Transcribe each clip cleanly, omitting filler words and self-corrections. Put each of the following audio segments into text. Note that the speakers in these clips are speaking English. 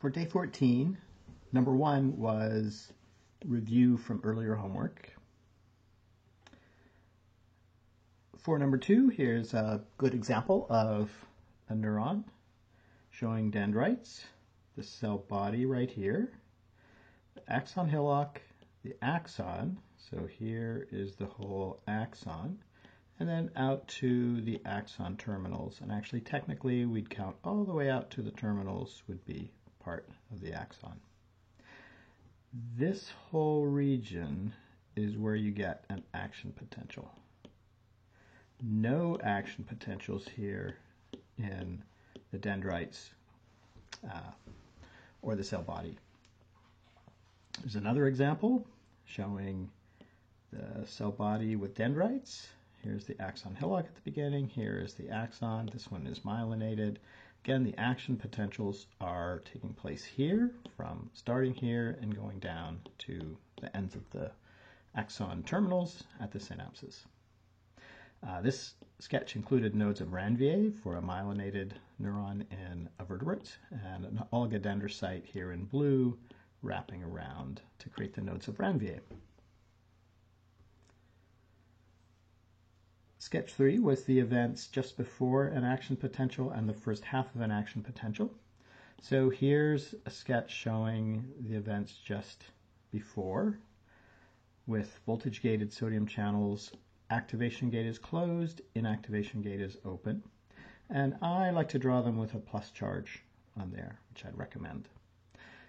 For day 14, number 1 was review from earlier homework. For number 2, here's a good example of a neuron showing dendrites, the cell body right here, the axon hillock, the axon, so here is the whole axon, and then out to the axon terminals. And actually, technically, we'd count all the way out to the terminals would be part of the axon. This whole region is where you get an action potential. No action potentials here in the dendrites or the cell body. There's another example showing the cell body with dendrites. Here's the axon hillock at the beginning. Here is the axon. This one is myelinated. Again, the action potentials are taking place here, from starting here and going down to the ends of the axon terminals at the synapses. This sketch included nodes of Ranvier for a myelinated neuron in a vertebrate, and an oligodendrocyte here in blue wrapping around to create the nodes of Ranvier. Sketch 3 was the events just before an action potential and the first half of an action potential. So here's a sketch showing the events just before with voltage-gated sodium channels. Activation gate is closed, inactivation gate is open. And I like to draw them with a plus charge on there, which I'd recommend.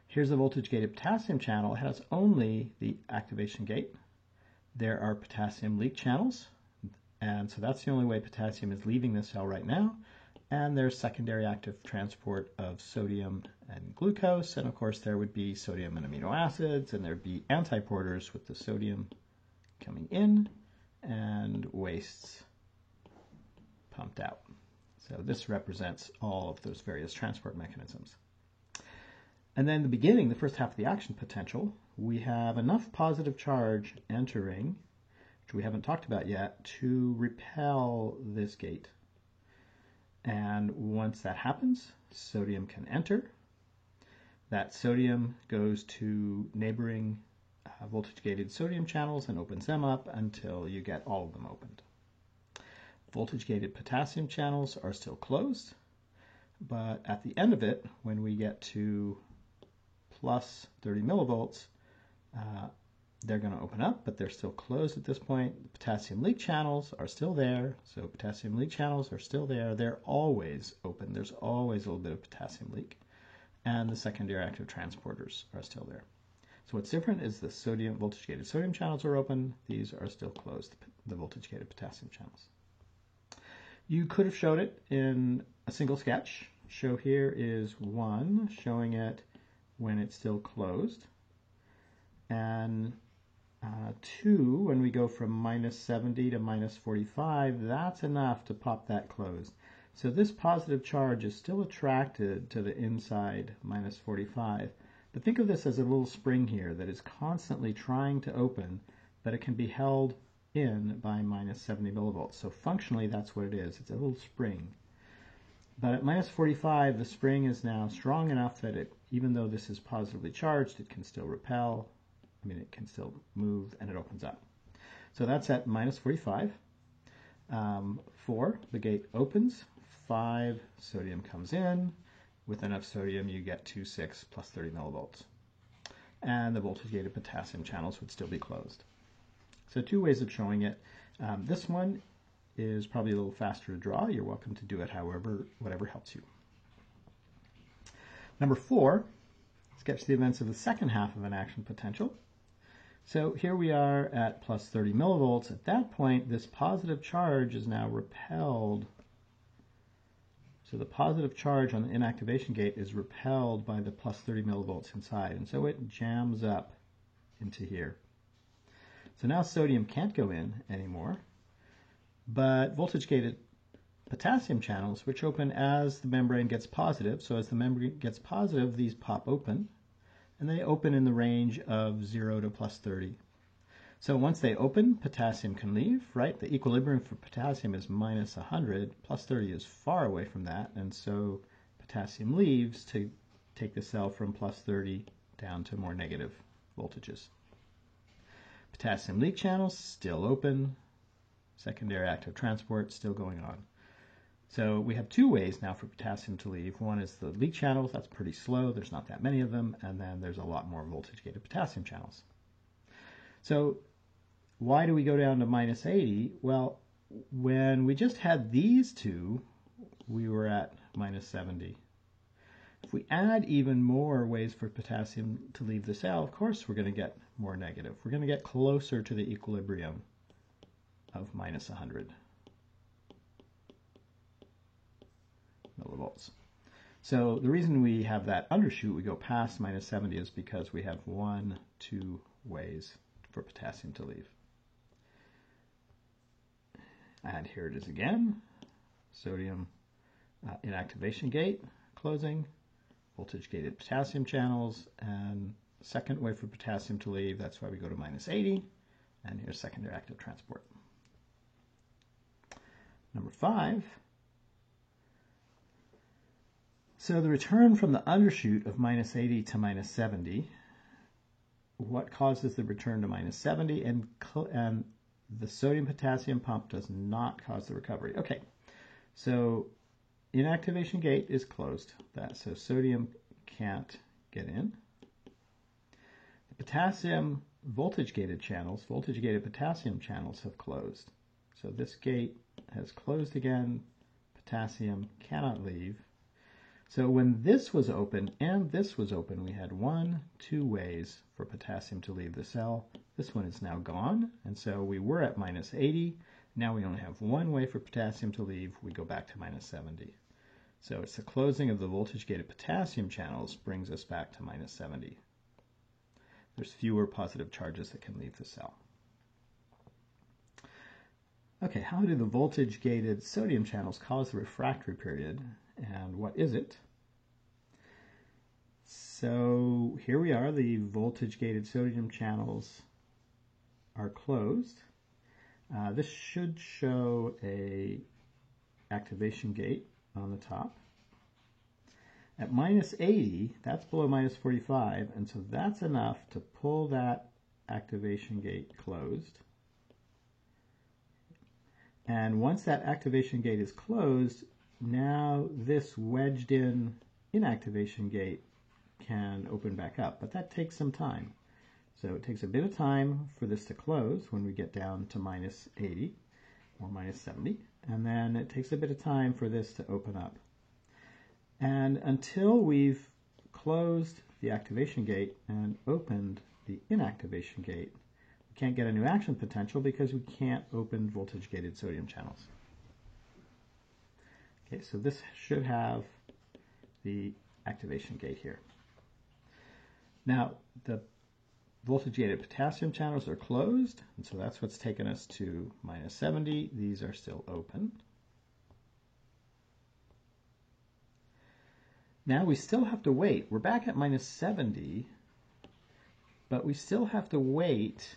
Here's the voltage-gated potassium channel. It has only the activation gate. There are potassium leak channels. And so that's the only way potassium is leaving the cell right now. And there's secondary active transport of sodium and glucose. And of course, there would be sodium and amino acids, and there'd be antiporters with the sodium coming in and wastes pumped out. So this represents all of those various transport mechanisms. And then the beginning, the first half of the action potential, we have enough positive charge entering, which we haven't talked about yet, to repel this gate. And once that happens, sodium can enter. That sodium goes to neighboring voltage-gated sodium channels and opens them up until you get all of them opened. Voltage-gated potassium channels are still closed, but at the end of it, when we get to plus 30 millivolts, they're going to open up, but they're still closed at this point. The potassium leak channels are still there, so potassium leak channels are still there. They're always open. There's always a little bit of potassium leak. And the secondary active transporters are still there. So what's different is the sodium voltage-gated sodium channels are open. These are still closed, the voltage-gated potassium channels. You could have showed it in a single sketch. Show here is one, showing it when it's still closed. And 2, when we go from minus 70 to minus 45, that's enough to pop that closed. So this positive charge is still attracted to the inside minus 45. But think of this as a little spring here that is constantly trying to open, but it can be held in by minus 70 millivolts. So functionally, that's what it is. It's a little spring. But at minus 45, the spring is now strong enough that it, even though this is positively charged, it can still repel. It can still move, and it opens up. So that's at minus 45. 4, the gate opens. 5, sodium comes in. With enough sodium, you get to 6 plus 30 millivolts. And the voltage-gated potassium channels would still be closed. So 2 ways of showing it. This one is probably a little faster to draw. You're welcome to do it whatever helps you. Number 4, sketch the events of the second half of an action potential. So here we are at plus 30 millivolts. At that point, this positive charge is now repelled. So the positive charge on the inactivation gate is repelled by the plus 30 millivolts inside. And so it jams up into here. So now sodium can't go in anymore. But voltage-gated potassium channels, which open as the membrane gets positive. So as the membrane gets positive, these pop open. And they open in the range of 0 to plus 30. So once they open, potassium can leave, right? The equilibrium for potassium is minus 100. Plus 30 is far away from that, and so potassium leaves to take the cell from plus 30 down to more negative voltages. Potassium leak channels still open. Secondary active transport still going on. So we have two ways now for potassium to leave. One is the leak channels. That's pretty slow. There's not that many of them. And then there's a lot more voltage-gated potassium channels. So why do we go down to minus 80? Well, when we just had these two, we were at minus 70. If we add even more ways for potassium to leave the cell, of course we're going to get more negative. We're going to get closer to the equilibrium of minus 100 millivolts. So the reason we have that undershoot, we go past minus 70, is because we have 2 ways for potassium to leave. And here it is again. Sodium inactivation gate closing, voltage gated potassium channels, and second way for potassium to leave. That's why we go to minus 80. And here's secondary active transport. Number 5. So the return from the undershoot of minus 80 to minus 70, what causes the return to minus 70? And the sodium-potassium pump does not cause the recovery. Okay, so inactivation gate is closed. So sodium can't get in. The potassium voltage-gated channels, voltage-gated potassium channels have closed. So this gate has closed again. Potassium cannot leave. So when this was open and this was open, we had 2 ways for potassium to leave the cell. This one is now gone, and so we were at minus 80. Now we only have 1 way for potassium to leave. We go back to minus 70. So it's the closing of the voltage-gated potassium channels brings us back to minus 70. There's fewer positive charges that can leave the cell. Okay, how do the voltage-gated sodium channels cause the refractory period, and what is it? So here we are, the voltage-gated sodium channels are closed. This should show a activation gate on the top. At minus 80, that's below minus 45, and so that's enough to pull that activation gate closed. And once that activation gate is closed, now this wedged in inactivation gate can open back up, but that takes some time. So it takes a bit of time for this to close when we get down to minus 80 or minus 70, and then it takes a bit of time for this to open up. And until we've closed the activation gate and opened the inactivation gate, we can't get a new action potential because we can't open voltage-gated sodium channels. Okay, so this should have the activation gate here. Now, the voltage-gated potassium channels are closed, and so that's what's taken us to minus 70. These are still open. Now we still have to wait. We're back at minus 70, but we still have to wait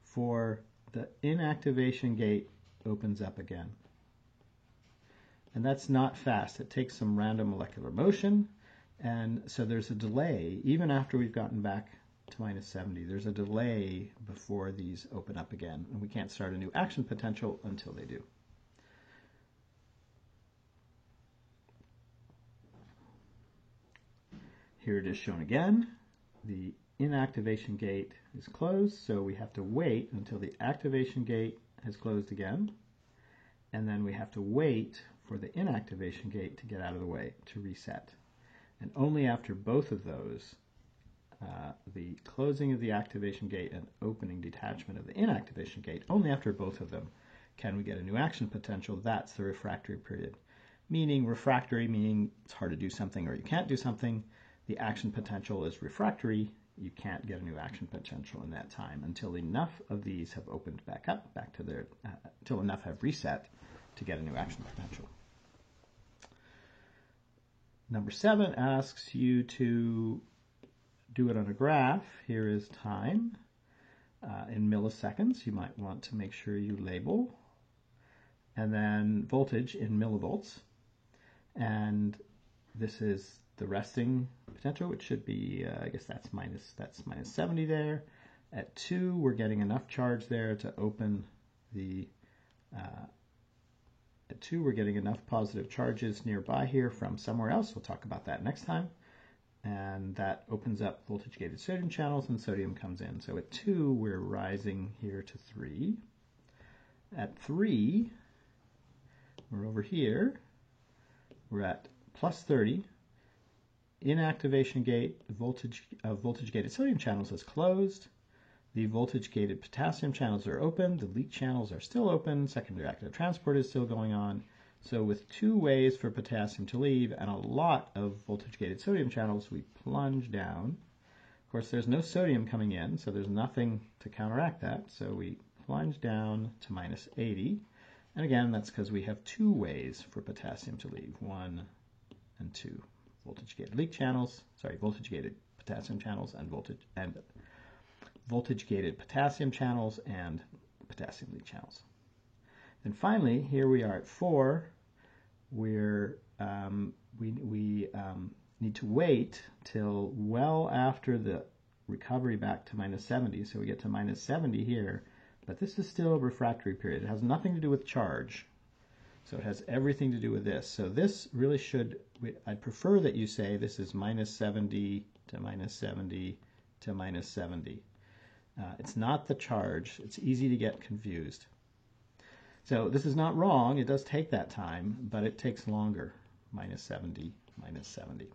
for the inactivation gate opens up again. And that's not fast. It takes some random molecular motion, and so there's a delay. Even after we've gotten back to minus 70, there's a delay before these open up again, and we can't start a new action potential until they do. Here it is shown again. The inactivation gate is closed, so we have to wait until the activation gate has closed again, and then we have to wait for the inactivation gate to get out of the way, to reset. And only after both of those, the closing of the activation gate and opening detachment of the inactivation gate, only after both of them can we get a new action potential. That's the refractory period. Meaning refractory, meaning it's hard to do something or you can't do something. The action potential is refractory. You can't get a new action potential in that time until enough of these have opened back up, back to their, until enough have reset to get a new action potential. Number 7 asks you to do it on a graph. Here is time in milliseconds. You might want to make sure you label. And then voltage in millivolts. And this is the resting potential, which should be, I guess that's minus 70 there. At 2, we're getting enough charge there to open the, at 2, we're getting enough positive charges nearby here from somewhere else. We'll talk about that next time. And that opens up voltage-gated sodium channels, and sodium comes in. So at 2, we're rising here to 3. At 3, we're over here. We're at plus 30. Inactivation gate voltage-gated sodium channels is closed. The voltage-gated potassium channels are open. The leak channels are still open. Secondary active transport is still going on. So with 2 ways for potassium to leave and a lot of voltage-gated sodium channels, we plunge down. Of course, there's no sodium coming in, so there's nothing to counteract that. So we plunge down to minus 80. And again, that's because we have 2 ways for potassium to leave, 1 and 2. Voltage-gated leak channels, voltage-gated potassium channels and voltage-gated potassium channels and potassium leak channels. Then finally, here we are at 4, where we need to wait till well after the recovery back to minus 70. So we get to minus 70 here, but this is still a refractory period. It has nothing to do with charge. So it has everything to do with this. So this really should, I'd prefer that you say this is minus 70 to minus 70 to minus 70. It's not the charge. It's easy to get confused. So this is not wrong. It does take that time, but it takes longer. Minus 70, minus 70.